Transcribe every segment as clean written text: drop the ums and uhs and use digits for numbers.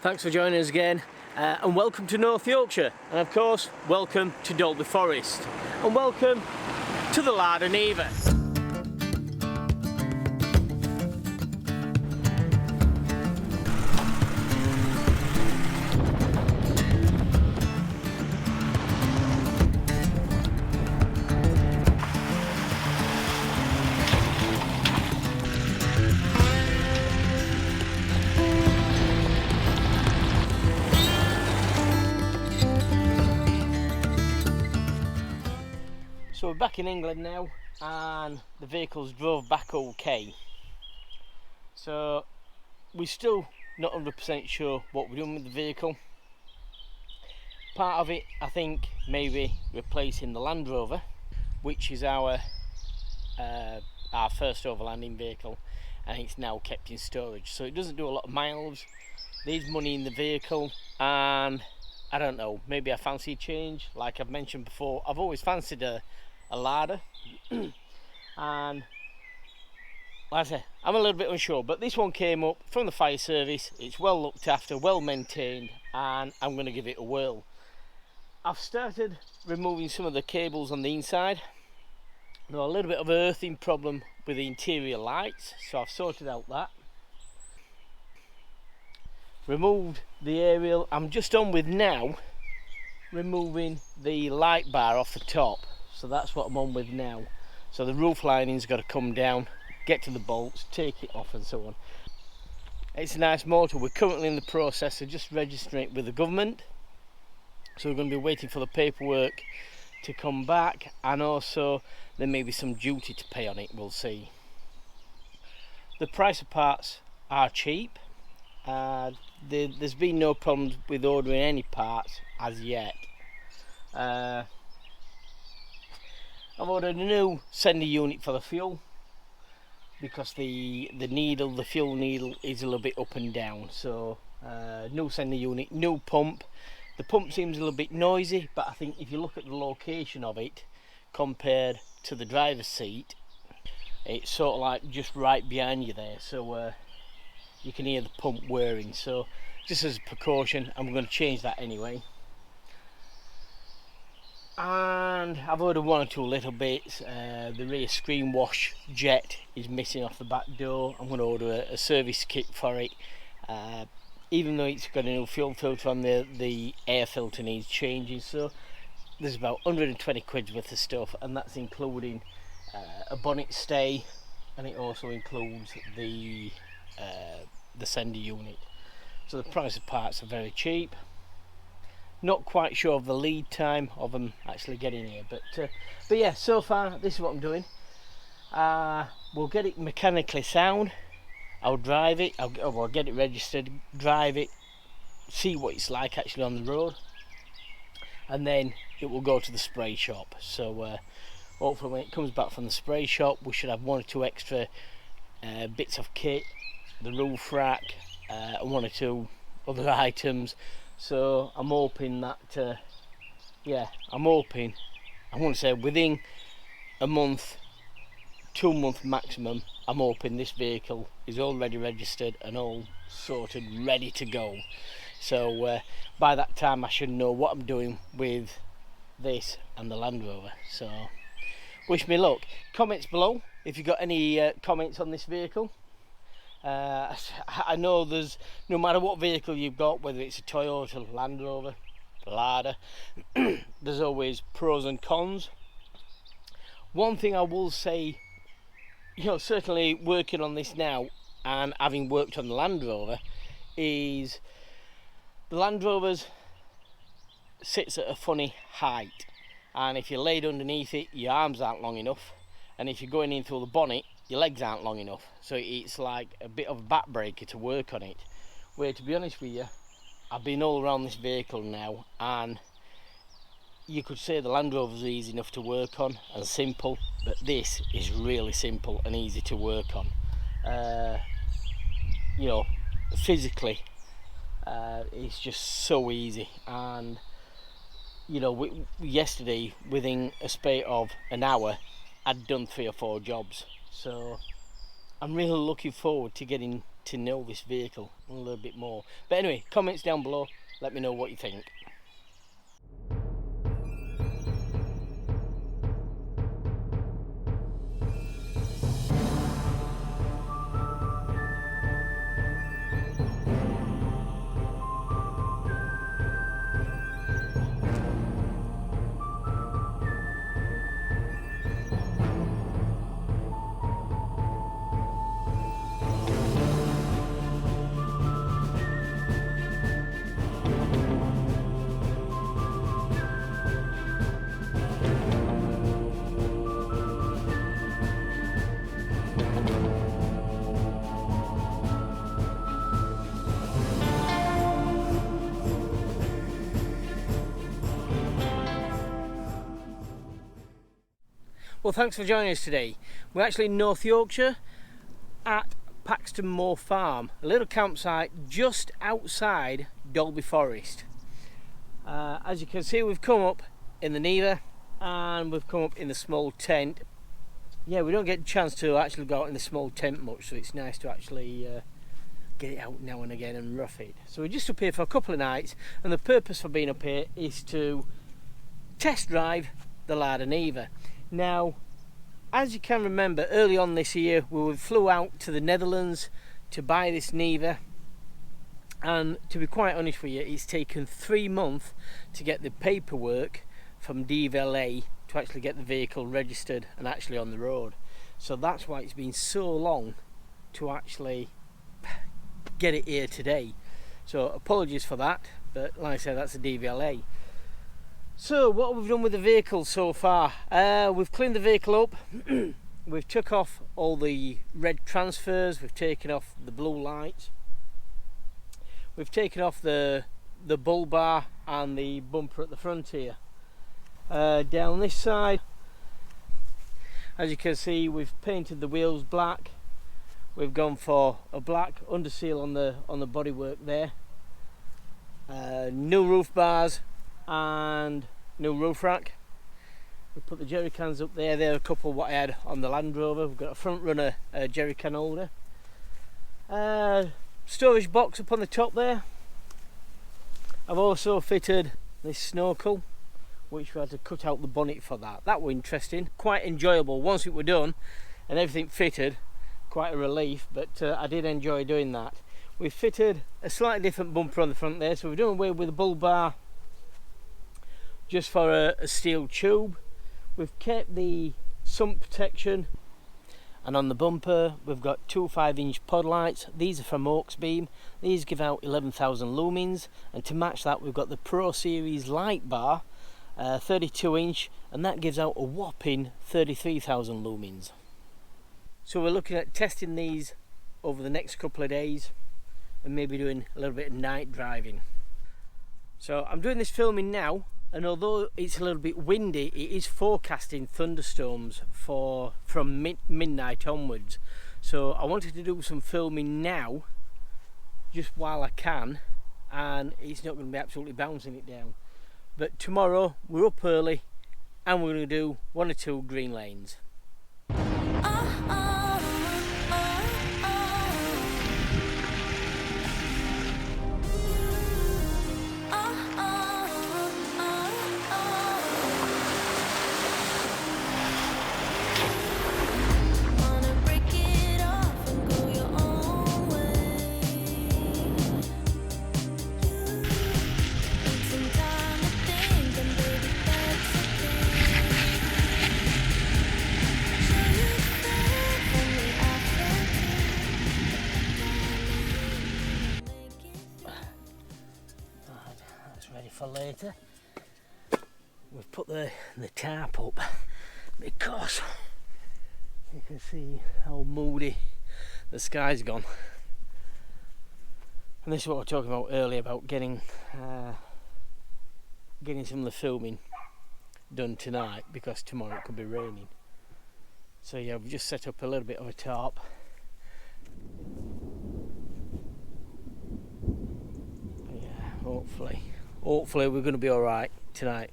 Thanks for joining us again, and welcome to North Yorkshire, and of course welcome to Dolby Forest, and welcome to the Lada Niva. So we're back in England now, and the vehicles drove back okay. So we're still not 100% sure what we're doing with the vehicle. Part of it, I think, maybe replacing the Land Rover, which is our first overlanding vehicle, and it's now kept in storage. So it doesn't do a lot of miles, needs money in the vehicle, and I don't know, maybe I fancy a change. Like I've mentioned before, I've always fancied a Lada and like I say, I'm a little bit unsure, but this one came up from the fire service. It's well looked after, well maintained, and I'm going to give it a whirl. I've started removing some of the cables on the inside. There's a little bit of earthing problem with the interior lights, so I've sorted out that. Removed the aerial. I'm just on with now removing the light bar off the top. So that's what I'm on with now. So the roof lining's got to come down, get to the bolts, take it off and so on. It's a nice motor. We're currently in the process of just registering it with the government. So we're going to be waiting for the paperwork to come back, and also there may be some duty to pay on it, we'll see. The price of parts are cheap. There's been no problems with ordering any parts as yet. I've ordered a new sender unit for the fuel because the fuel needle is a little bit up and down. So new sender unit, new pump. The pump seems a little bit noisy, but I think if you look at the location of it compared to the driver's seat, it's sort of like just right behind you there, so you can hear the pump whirring. So just as a precaution, I'm going to change that anyway. And I've ordered one or two little bits. The rear screen wash jet is missing off the back door. I'm going to order a service kit for it. Even though it's got a new fuel filter on there, the air filter needs changing. So there's about 120 quid worth of stuff, and that's including a bonnet stay, and it also includes the sender unit. So the price of parts are very cheap. Not quite sure of the lead time of them actually getting here, but yeah, so far this is what I'm doing. We'll get it mechanically sound. I'll drive it, I'll get it registered, drive it, see what it's like actually on the road, and then it will go to the spray shop. So hopefully when it comes back from the spray shop, we should have one or two extra bits of kit, the roof rack, and one or two other items. So I'm hoping that, I'm hoping, I want to say within a month, 2 month maximum, I'm hoping this vehicle is already registered and all sorted, ready to go. So by that time I should know what I'm doing with this and the Land Rover. So wish me luck. Comments below if you've got any comments on this vehicle. I know there's, no matter what vehicle you've got, whether it's a Toyota, Land Rover, Lada, there's always pros and cons. One thing I will say, certainly working on this now and having worked on the Land Rover, is the Land Rover's sits at a funny height, and if you're laid underneath it, your arms aren't long enough, and if you're going in through the bonnet, your legs aren't long enough, so it's like a bit of a backbreaker to work on it. Where, to be honest with you, I've been all around this vehicle now, and you could say the Land Rover's easy enough to work on and simple, but this is really simple and easy to work on. Physically, it's just so easy. And yesterday, within a space of an hour, I'd done 3 or 4 jobs. So I'm really looking forward to getting to know this vehicle a little bit more. But anyway, comments down below, let me know what you think. Well, thanks for joining us today. We're actually in North Yorkshire at Paxton Moor Farm, a little campsite just outside Dalby Forest. As you can see, we've come up in the Niva and we've come up in the small tent. Yeah, we don't get a chance to actually go out in the small tent much, so it's nice to actually get it out now and again and rough it. So we're just up here for a couple of nights, and the purpose for being up here is to test drive the Lada Niva. Now, as you can remember, early on this year we flew out to the Netherlands to buy this Niva, and to be quite honest with you, it's taken 3 months to get the paperwork from DVLA to actually get the vehicle registered and actually on the road. So that's why it's been so long to actually get it here today. So apologies for that, but like I said, that's the DVLA. So what we've done with the vehicle so far, we've cleaned the vehicle up. We've took off all the red transfers, we've taken off the blue lights, we've taken off the bull bar and the bumper at the front here. Down this side, as you can see, we've painted the wheels black. We've gone for a black underseal on the bodywork there. New roof bars and new roof rack. We put the jerry cans up there. They're a couple what I had on the Land Rover. We've got a front runner jerry can holder. Storage box up on the top there. I've also fitted this snorkel, which we had to cut out the bonnet for that. That was interesting, quite enjoyable once it were done and everything fitted. Quite a relief, but I did enjoy doing that. We've fitted a slightly different bumper on the front there, so we've done away with the bull bar just for a steel tube. We've kept the sump protection, and on the bumper we've got two 5-inch pod lights. These are from Oaks Beam. These give out 11,000 lumens, and to match that we've got the Pro Series light bar, 32-inch, and that gives out a whopping 33,000 lumens. So we're looking at testing these over the next couple of days and maybe doing a little bit of night driving. So I'm doing this filming now, and although it's a little bit windy, it is forecasting thunderstorms from midnight onwards. So I wanted to do some filming now just while I can, and it's not going to be absolutely bouncing it down. But tomorrow we're up early and we're going to do 1 or 2 green lanes. For later, we've put the tarp up because you can see how moody the sky's gone, and this is what we were talking about earlier about getting some of the filming done tonight, because tomorrow it could be raining. So yeah, we've just set up a little bit of a tarp. Yeah, hopefully we're going to be alright tonight.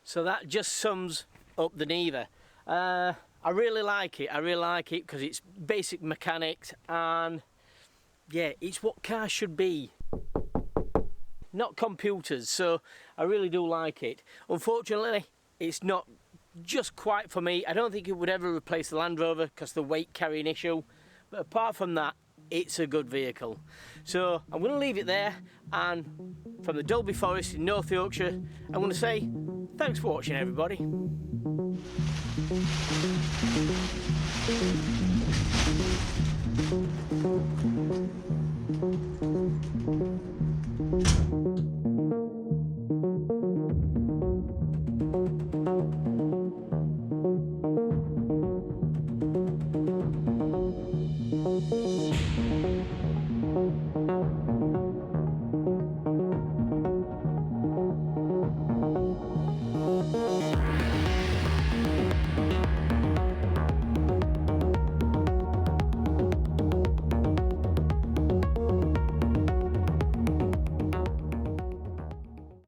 So that just sums up the Niva. I really like it. I really like it because it's basic mechanics, and yeah, it's what cars should be, not computers. So I really do like it. Unfortunately, it's not just quite for me. I don't think it would ever replace the Land Rover because the weight carrying issue, but apart from that, it's a good vehicle. So I'm going to leave it there, and from the Dolby Forest in North Yorkshire, I'm going to say thanks for watching, everybody.